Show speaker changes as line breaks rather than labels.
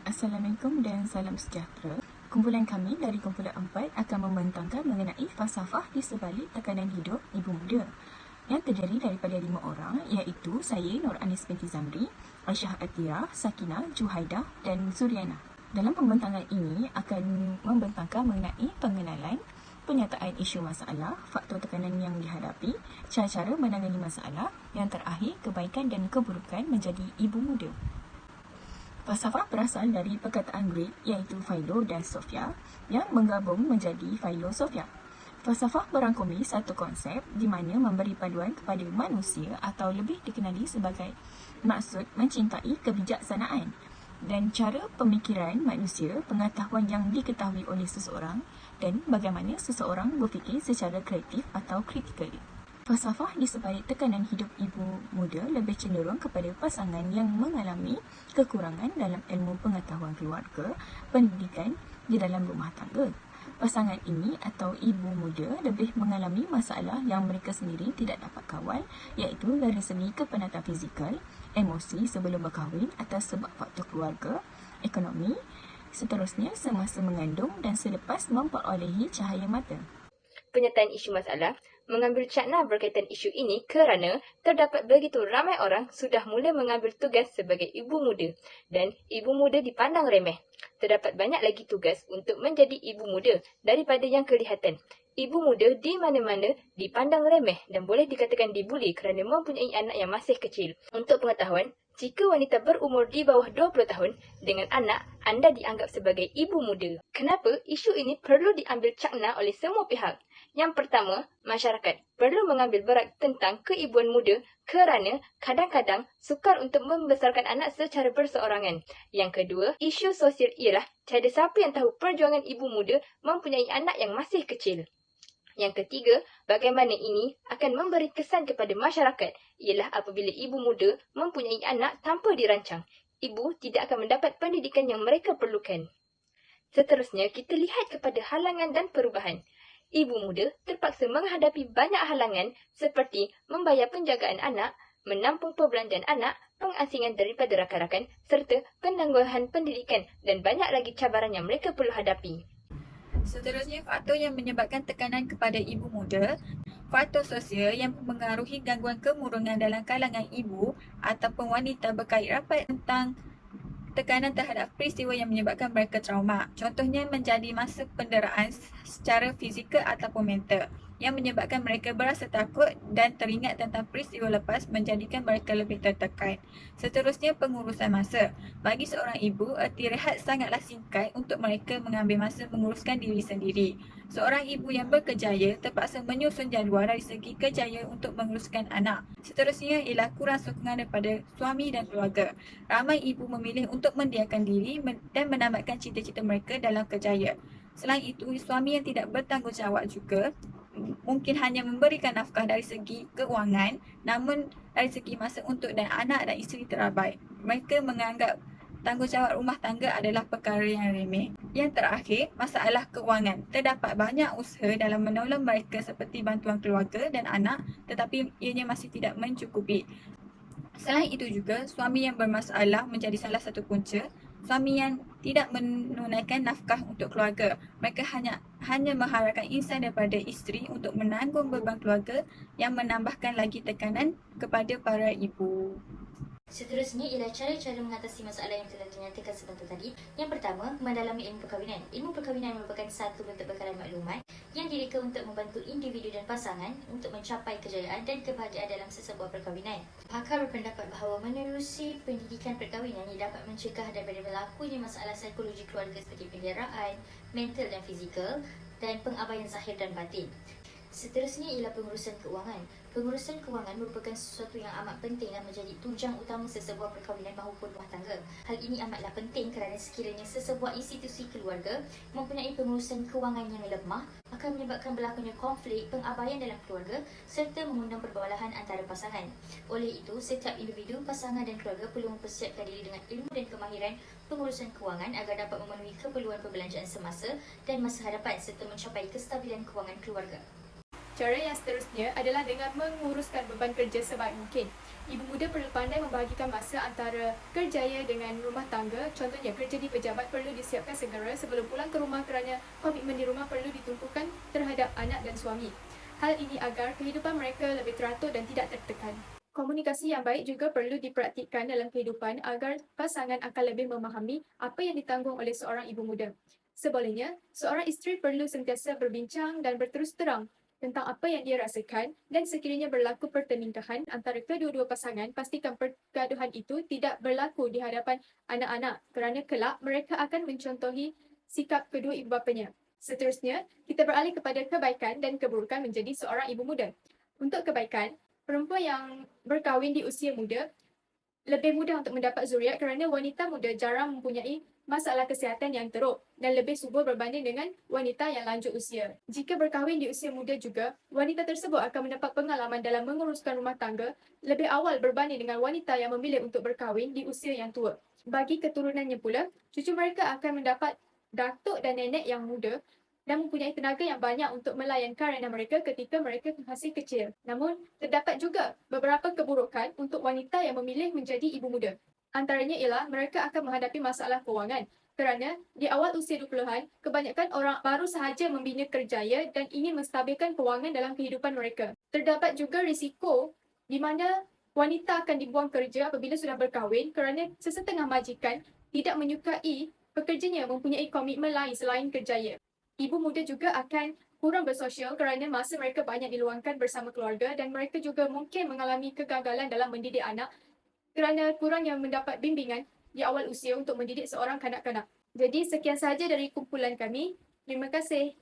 Assalamualaikum dan salam sejahtera. Kumpulan kami dari kumpulan 4 akan membentangkan mengenai falsafah di sebalik tekanan hidup ibu muda yang terdiri daripada 5 orang, iaitu saya, Nur Anis binti Zamri, Aisyah Atira, Sakinah, Juhaidah dan Zuriana. Dalam pembentangan ini akan membentangkan mengenai pengenalan, penyataan isu masalah, faktor tekanan yang dihadapi, cara-cara menangani masalah, yang terakhir kebaikan dan keburukan menjadi ibu muda. Falsafah berasal dari perkataan Greek iaitu Philo dan Sophia yang menggabung menjadi Philosophia. Falsafah merangkumi satu konsep di mana memberi panduan kepada manusia atau lebih dikenali sebagai maksud mencintai kebijaksanaan dan cara pemikiran manusia, pengetahuan yang diketahui oleh seseorang dan bagaimana seseorang berfikir secara kreatif atau kritikal. Falsafah di sebalik tekanan hidup ibu muda lebih cenderung kepada pasangan yang mengalami kekurangan dalam ilmu pengetahuan keluarga, pendidikan di dalam rumah tangga. Pasangan ini atau ibu muda lebih mengalami masalah yang mereka sendiri tidak dapat kawal, iaitu dari segi kepenatan fizikal, emosi sebelum berkahwin atas sebab faktor keluarga, ekonomi, seterusnya semasa mengandung dan selepas memperolehi cahaya mata.
Penyataan isu masalah mengambil cakna berkaitan isu ini kerana terdapat begitu ramai orang sudah mula mengambil tugas sebagai ibu muda dan ibu muda dipandang remeh. Terdapat banyak lagi tugas untuk menjadi ibu muda daripada yang kelihatan. Ibu muda di mana-mana dipandang remeh dan boleh dikatakan dibuli kerana mempunyai anak yang masih kecil. Untuk pengetahuan, jika wanita berumur di bawah 20 tahun dengan anak, anda dianggap sebagai ibu muda. Kenapa isu ini perlu diambil cakna oleh semua pihak? Yang pertama, masyarakat perlu mengambil berat tentang keibuan muda kerana kadang-kadang sukar untuk membesarkan anak secara berseorangan. Yang kedua, isu sosial ialah tiada siapa yang tahu perjuangan ibu muda mempunyai anak yang masih kecil. Yang ketiga, bagaimana ini akan memberi kesan kepada masyarakat ialah apabila ibu muda mempunyai anak tanpa dirancang, ibu tidak akan mendapat pendidikan yang mereka perlukan. Seterusnya, kita lihat kepada halangan dan perubahan. Ibu muda terpaksa menghadapi banyak halangan seperti membayar penjagaan anak, menampung perbelanjaan anak, pengasingan daripada rakan-rakan serta penangguhan pendidikan dan banyak lagi cabaran yang mereka perlu hadapi.
Seterusnya, faktor yang menyebabkan tekanan kepada ibu muda, faktor sosial yang mempengaruhi gangguan kemurungan dalam kalangan ibu ataupun wanita berkait rapat tentang tekanan terhadap peristiwa yang menyebabkan mereka trauma. Contohnya menjadi masa penderaan secara fizikal ataupun mental yang menyebabkan mereka berasa takut dan teringat tentang peristiwa lepas menjadikan mereka lebih tertekan. Seterusnya, pengurusan masa. Bagi seorang ibu, erti rehat sangatlah singkat untuk mereka mengambil masa menguruskan diri sendiri. Seorang ibu yang berkejaya terpaksa menyusun jadual dari segi kejaya untuk menguruskan anak. Seterusnya ialah kurang sokongan daripada suami dan keluarga. Ramai ibu memilih untuk mendiamkan diri dan menamatkan cita-cita mereka dalam kerjaya. Selain itu, suami yang tidak bertanggungjawab juga mungkin hanya memberikan nafkah dari segi keuangan, namun dari segi masa untuk dan anak dan isteri terabai. Mereka menganggap tanggungjawab rumah tangga adalah perkara yang remeh. Yang terakhir, masalah keuangan. Terdapat banyak usaha dalam menolong mereka seperti bantuan keluarga dan anak, tetapi ianya masih tidak mencukupi. Selain itu juga, suami yang bermasalah menjadi salah satu punca. Suami yang tidak menunaikan nafkah untuk keluarga. Mereka hanya mengharapkan insan daripada isteri untuk menanggung beban keluarga yang menambahkan lagi tekanan kepada para ibu.
Seterusnya ialah cara-cara mengatasi masalah yang telah dinyatakan sebentar tadi. Yang pertama, mendalami ilmu perkahwinan. Ilmu perkahwinan merupakan satu bentuk bekalan maklumat yang direka untuk membantu individu dan pasangan untuk mencapai kejayaan dan kebahagiaan dalam sesebuah perkahwinan. Pakar berpendapat bahawa menerusi pendidikan perkahwinan ia dapat mencegah daripada berlakunya masalah psikologi keluarga seperti penderaan, mental dan fizikal dan pengabaian zahir dan batin. Seterusnya ialah pengurusan keuangan. Pengurusan keuangan merupakan sesuatu yang amat penting dan menjadi tunjang utama sesebuah perkahwinan maupun rumah tangga. Hal ini amatlah penting kerana sekiranya sesebuah institusi keluarga mempunyai pengurusan keuangan yang lemah, akan menyebabkan berlakunya konflik, pengabaian dalam keluarga serta mengundang perbalahan antara pasangan. Oleh itu, setiap individu, pasangan dan keluarga perlu mempersiapkan diri dengan ilmu dan kemahiran pengurusan keuangan agar dapat memenuhi keperluan perbelanjaan semasa dan masa hadapan serta mencapai kestabilan keuangan keluarga.
Cara yang seterusnya adalah dengan menguruskan beban kerja sebaik mungkin. Ibu muda perlu pandai membahagikan masa antara kerjaya dengan rumah tangga. Contohnya, kerja di pejabat perlu disiapkan segera sebelum pulang ke rumah kerana komitmen di rumah perlu ditumpukan terhadap anak dan suami. Hal ini agar kehidupan mereka lebih teratur dan tidak tertekan. Komunikasi yang baik juga perlu dipraktikkan dalam kehidupan agar pasangan akan lebih memahami apa yang ditanggung oleh seorang ibu muda. Sebaliknya, seorang isteri perlu sentiasa berbincang dan berterus terang tentang apa yang dia rasakan dan sekiranya berlaku pertelingkahan antara kedua-dua pasangan, pastikan pergaduhan itu tidak berlaku di hadapan anak-anak kerana kelak mereka akan mencontohi sikap kedua ibu bapanya. Seterusnya, kita beralih kepada kebaikan dan keburukan menjadi seorang ibu muda. Untuk kebaikan, perempuan yang berkahwin di usia muda lebih mudah untuk mendapat zuriat kerana wanita muda jarang mempunyai masalah kesihatan yang teruk dan lebih subur berbanding dengan wanita yang lanjut usia. Jika berkahwin di usia muda juga, wanita tersebut akan mendapat pengalaman dalam menguruskan rumah tangga lebih awal berbanding dengan wanita yang memilih untuk berkahwin di usia yang tua. Bagi keturunannya pula, cucu mereka akan mendapat datuk dan nenek yang muda dan mempunyai tenaga yang banyak untuk melayan karaina mereka ketika mereka masih kecil. Namun, terdapat juga beberapa keburukan untuk wanita yang memilih menjadi ibu muda. Antaranya ialah mereka akan menghadapi masalah kewangan kerana di awal usia 20-an, kebanyakan orang baru sahaja membina kerjaya dan ingin menstabilkan kewangan dalam kehidupan mereka. Terdapat juga risiko di mana wanita akan dibuang kerja apabila sudah berkahwin kerana sesetengah majikan tidak menyukai pekerjanya mempunyai komitmen lain selain kerjaya. Ibu muda juga akan kurang bersosial kerana masa mereka banyak diluangkan bersama keluarga dan mereka juga mungkin mengalami kegagalan dalam mendidik anak kerana kurangnya mendapat bimbingan di awal usia untuk mendidik seorang kanak-kanak. Jadi sekian sahaja dari kumpulan kami. Terima kasih.